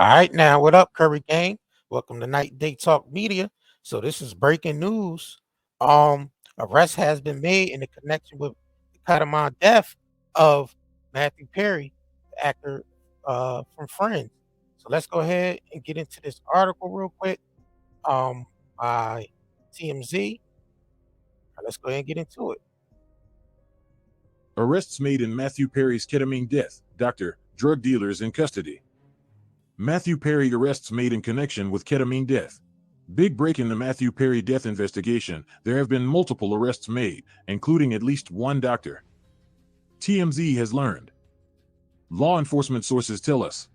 All right, now what up, Curry Gang? Welcome to Night Day Talk Media. So this is breaking news. Arrest has been made in the connection with the Catamount death of Matthew Perry, the actor from Friends. So let's go ahead and get into this article real quick. By TMZ. Let's go ahead and get into it. Arrests made in Matthew Perry's ketamine death. Doctor, drug dealers in custody. Matthew Perry arrests made in connection with ketamine death. Big break in the Matthew Perry death investigation. There have been multiple arrests made, including at least one doctor. TMZ has learned. Law enforcement sources tell us.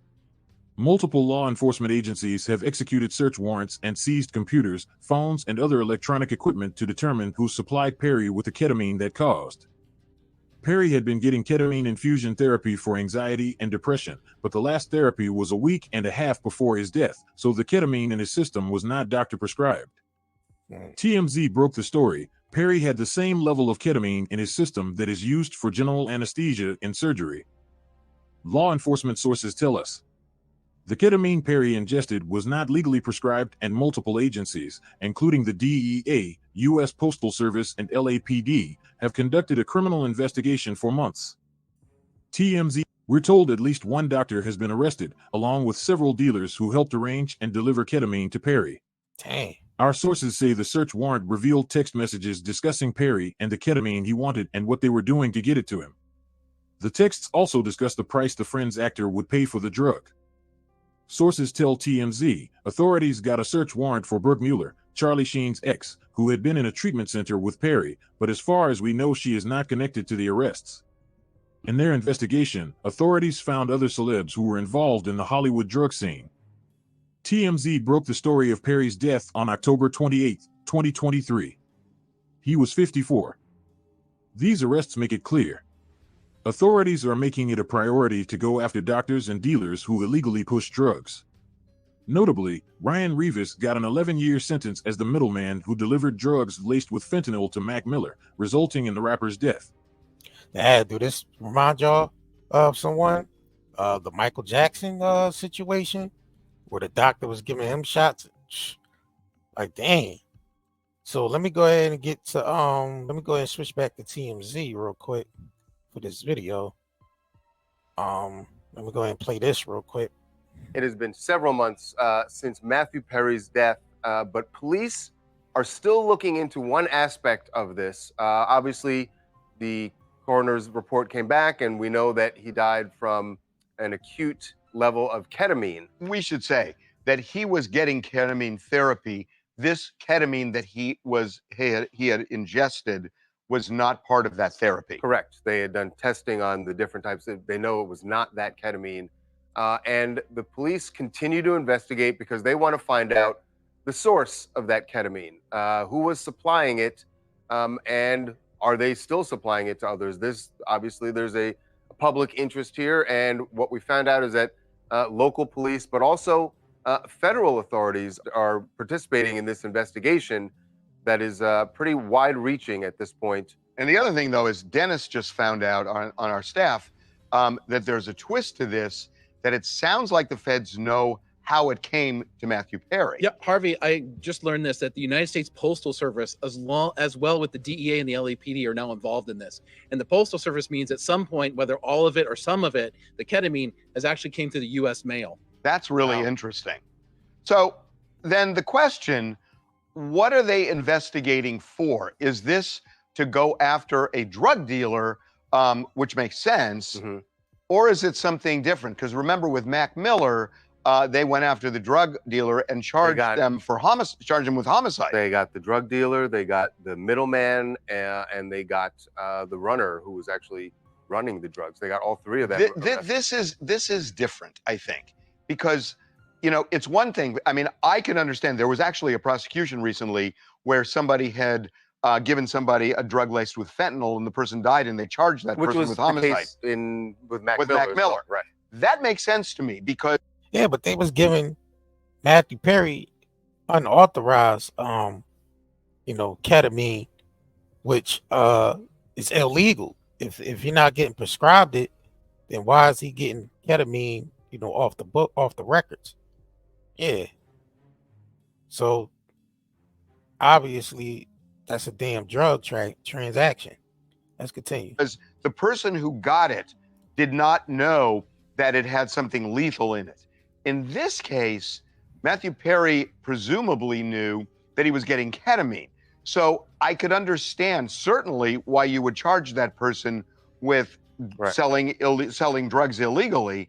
Multiple law enforcement agencies have executed search warrants and seized computers, phones, and other electronic equipment to determine who supplied Perry with the ketamine that caused. Perry had been getting ketamine infusion therapy for anxiety and depression, but the last therapy was a week and a half before his death, so the ketamine in his system was not doctor prescribed. TMZ broke the story. Perry had the same level of ketamine in his system that is used for general anesthesia in surgery. Law enforcement sources tell us. The ketamine Perry ingested was not legally prescribed, and multiple agencies, including the DEA, U.S. Postal Service, and LAPD, have conducted a criminal investigation for months. TMZ, we're told at least one doctor has been arrested, along with several dealers who helped arrange and deliver ketamine to Perry. Dang. Our sources say the search warrant revealed text messages discussing Perry and the ketamine he wanted and what they were doing to get it to him. The texts also discuss the price the Friends actor would pay for the drug. Sources tell TMZ authorities got a search warrant for Brooke Mueller, Charlie Sheen's ex, who had been in a treatment center with Perry, but as far as we know, she is not connected to the arrests. In their investigation, authorities found other celebs who were involved in the Hollywood drug scene. TMZ broke the story of Perry's death on October 28, 2023. He was 54. These arrests make it clear. Authorities are making it a priority to go after doctors and dealers who illegally push drugs. Notably, Ryan Reeves got an 11-year sentence as the middleman who delivered drugs laced with fentanyl to Mac Miller, resulting in the rapper's death. Do this remind y'all of someone? The Michael Jackson situation where the doctor was giving him shots. Like, dang. So let me go ahead and get to let me go ahead and switch back to TMZ real quick for this video. Let me go ahead and play this real quick. It has been several months since Matthew Perry's death, but police are still looking into one aspect of this. Obviously, the coroner's report came back, and we know that he died from an acute level of ketamine. We should say that he was getting ketamine therapy. This ketamine that he had ingested was not part of that therapy. Correct. They had done testing on the different types. They know it was not that ketamine. And the police continue to investigate because they want to find out the source of that ketamine, who was supplying it, and are they still supplying it to others? There's a public interest here, and what we found out is that local police, but also federal authorities are participating in this investigation that is pretty wide-reaching at this point. And the other thing, though, is Dennis just found out on our staff that there's a twist to this, that it sounds like the feds know how it came to Matthew Perry. Yep, Harvey, I just learned this, that the United States Postal Service, as well with the DEA and the LAPD, are now involved in this. And the Postal Service means at some point, whether all of it or some of it, the ketamine has actually came through the U.S. mail. That's really interesting. So then the question, what are they investigating for? Is this to go after a drug dealer, which makes sense, or is it something different? Because remember, with Mac Miller, they went after the drug dealer and charged them with homicide. They got the drug dealer, they got the middleman, and they got the runner who was actually running the drugs. They got all three of them. This is different, I think, because it's one thing. I mean, I can understand. There was actually a prosecution recently where somebody had given somebody a drug laced with fentanyl, and the person died, and they charged that person with homicide. Which was the case with Mac Miller. Right. That makes sense to me because but they was giving Matthew Perry unauthorized, ketamine, which is illegal. If you're not getting prescribed it, then why is he getting ketamine off the book, off the records. Yeah. So obviously that's a damn drug transaction. Let's continue. Because the person who got it did not know that it had something lethal in it. In this case, Matthew Perry presumably knew that he was getting ketamine. So I could understand certainly why you would charge that person with selling drugs illegally,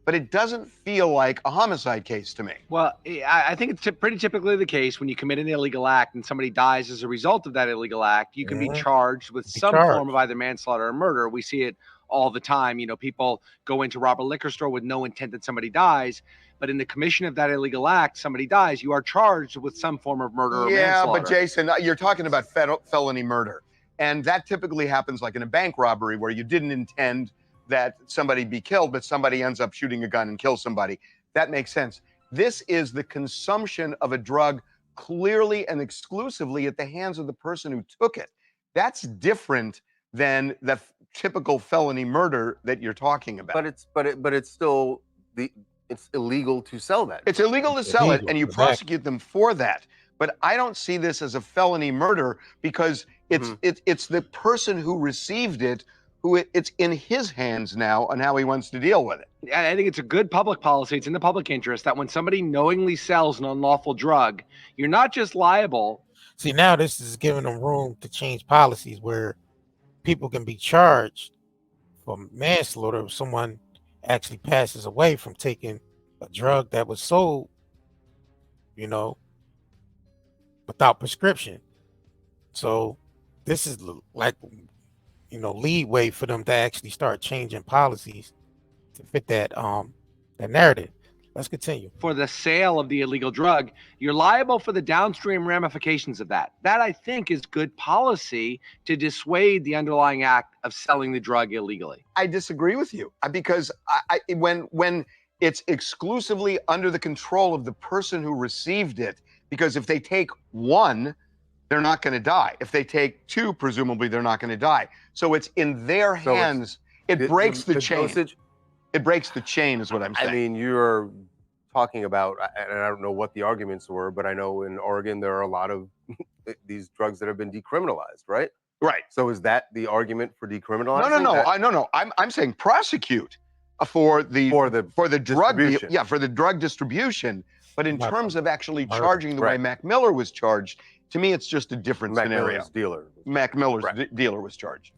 but it doesn't feel like a homicide case to me. Well, I think it's pretty typically the case when you commit an illegal act and somebody dies as a result of that illegal act, you can be charged with some form of either manslaughter or murder. We see it all the time. People go into rob a liquor store with no intent that somebody dies, but in the commission of that illegal act, somebody dies, you are charged with some form of murder or manslaughter. Yeah, but Jason, you're talking about felony murder. And that typically happens like in a bank robbery where you didn't intend that somebody be killed, but somebody ends up shooting a gun and kills somebody. That makes sense. This is the consumption of a drug clearly and exclusively at the hands of the person who took it. That's different than the typical felony murder that you're talking about. But it's still it's illegal to sell that. It's illegal to sell it, and you prosecute them for that. But I don't see this as a felony murder because it's the person who received it it's in his hands now on how he wants to deal with it. I think it's a good public policy. It's in the public interest that when somebody knowingly sells an unlawful drug, you're not just liable. See, now this is giving them room to change policies where people can be charged for manslaughter if someone actually passes away from taking a drug that was sold, without prescription. So this is like, leeway for them to actually start changing policies to fit that narrative. Let's continue. For the sale of the illegal drug, you're liable for the downstream ramifications of that. That, I think, is good policy to dissuade the underlying act of selling the drug illegally. I disagree with you because when it's exclusively under the control of the person who received it, because if they take one, they're not going to die. If they take two, presumably they're not going to die. So it's in their hands. It breaks the chain. Dosage? It breaks the chain is what I'm saying. I mean, you're talking about, and I don't know what the arguments were, but I know in Oregon there are a lot of these drugs that have been decriminalized, right? Right. So is that the argument for decriminalizing? No. I'm saying prosecute for the drug for the drug distribution. But in terms of actually charging the way Mac Miller was charged, to me, it's just a different scenario. Mac Miller's dealer was charged.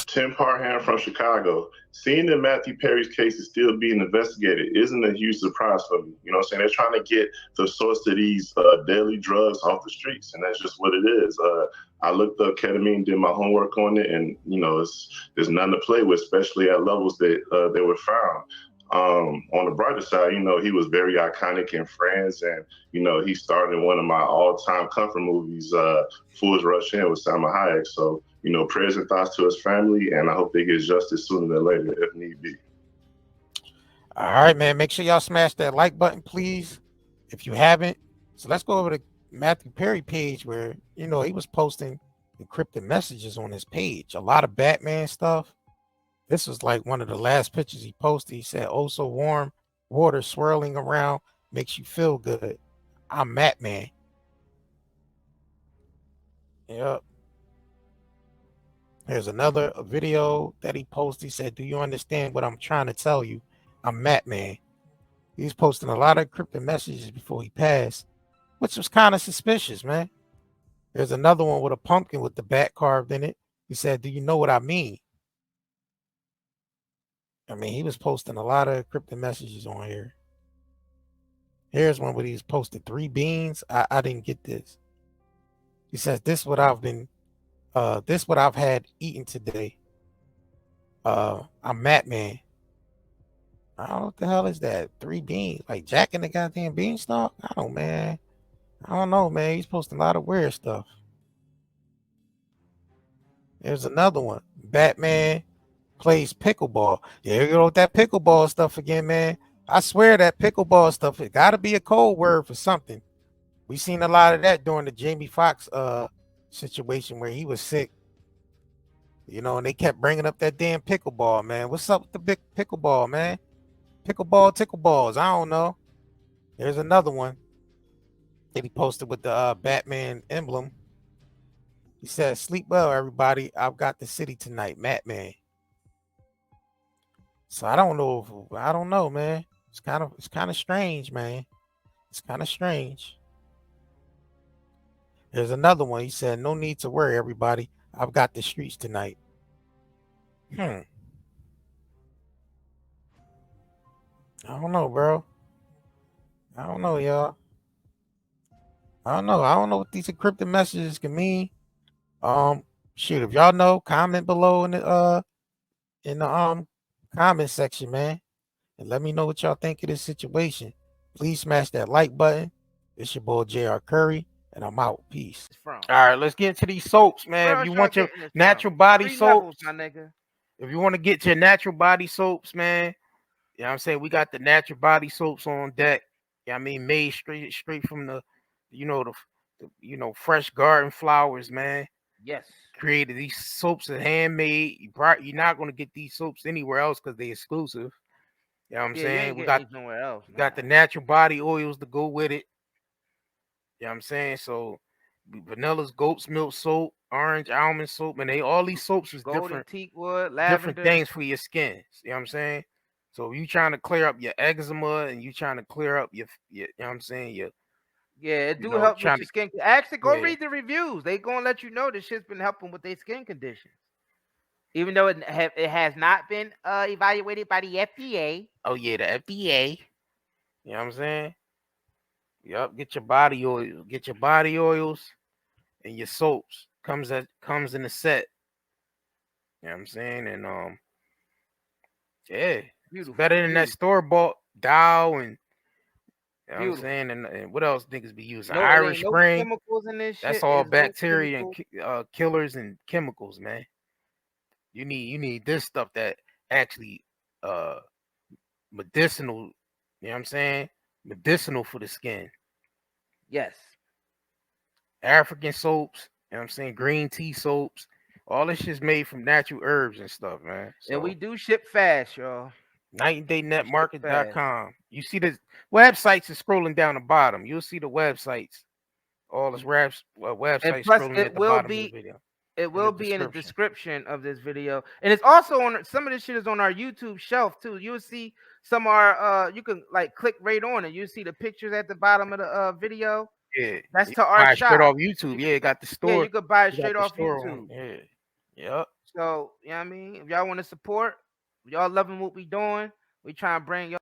Tim Parham from Chicago. Seeing that Matthew Perry's case is still being investigated isn't a huge surprise for me. You know what I'm saying? They're trying to get the source of these deadly drugs off the streets, and that's just what it is. I looked up ketamine, did my homework on it, and there's nothing to play with, especially at levels that they were found. On the brighter side, he was very iconic in Friends, and he starred in one of my all-time comfort movies, Fools Rush In with Salma Hayek. So prayers and thoughts to his family, and I hope they get justice sooner than later if need be. All right, man. Make sure y'all smash that like button, please, if you haven't. So let's go over to Matthew Perry page where he was posting encrypted messages on his page. A lot of Batman stuff. This was like one of the last pictures he posted. He said, "Oh, so warm, water swirling around, makes you feel good. I'm Batman." Yep. Here's another video that he posted. He said, "Do you understand what I'm trying to tell you? I'm Batman." He's posting a lot of encrypted messages before he passed, which was kind of suspicious, man. There's another one with a pumpkin with the bat carved in it. He said, "Do you know what I mean?" I mean, he was posting a lot of encrypted messages on here. Here's one where he's posted 3 beans. I didn't get this. He says, this what I've had eaten today. I'm Batman. I don't know what the hell is that. 3 beans. Like Jack in the goddamn beanstalk? I don't know, man. He's posting a lot of weird stuff. There's another one. Batman plays pickleball. Yeah, you go with that pickleball stuff again, man. I swear that pickleball stuff, it got to be a code word for something. We seen a lot of that during the Jamie Foxx situation where he was sick, and they kept bringing up that damn pickleball, man. What's up with the big pickleball, man? pickleball, tickle balls. I don't know. There's another one that he posted with the Batman emblem. He said, "Sleep well, everybody. I've got the city tonight, Batman." So I don't know. I don't know, man. It's kind of strange, man. It's kind of strange. There's another one. He said, "No need to worry, everybody. I've got the streets tonight." I don't know, bro. I don't know, y'all. I don't know. I don't know what these encrypted messages can mean. Shoot, if y'all know, comment below in the comment section, man, and let me know what y'all think of this situation. Please smash that like button. It's your boy JR Curry, and I'm out. Peace. All right, let's get into these soaps, man. If you want your natural body soaps, my nigga. if you want to get your natural body soaps, man, you know what I'm saying? We got the natural body soaps on deck. Yeah, I mean, made straight from the fresh garden flowers, man. Yes. Created these soaps are handmade. You're not gonna get these soaps anywhere else because they're exclusive. You know what I'm saying? We got nowhere else. got the natural body oils to go with it. You know what I'm saying? So vanilla's goat's milk soap, orange almond soap, and all these soaps is golden teakwood, different things for your skin. You know what I'm saying? So if you trying to clear up your eczema and you trying to clear up your you know what I'm saying, it do help with your skin. Actually, go read the reviews. They gonna let you know this shit's been helping with their skin conditions. Even though it has not been evaluated by the FDA. Oh yeah, the FDA. You know what I'm saying? Yup, get your body oil, and your soaps. Comes in a set. You know what I'm saying? And yeah, it's better than that store-bought Dow and you know what I'm saying? And what else niggas be using? Irish Spring. No chemicals in this shit. That's all bacteria and killers and chemicals, man. You need this stuff that actually medicinal, you know what I'm saying? Medicinal for the skin. Yes. African soaps, you know what I'm saying? Green tea soaps. All this shit's made from natural herbs and stuff, man. So, and we do ship fast, y'all. NightandDayNetMarket.com. You see the websites are scrolling down the bottom. You'll see the websites. All this websites scrolling at the bottom of the video. It will be in the description of this video. And it's also on some of this shit is on our YouTube shelf too. You'll see some of our you can like click right on it. You'll see the pictures at the bottom of the video. Yeah. That's to our shop. Straight off YouTube. Yeah, got the store. Yeah, you could buy it straight off YouTube. Yeah. Yep. So, you know what I mean? If y'all want to support, if y'all loving what we doing, we trying to bring y'all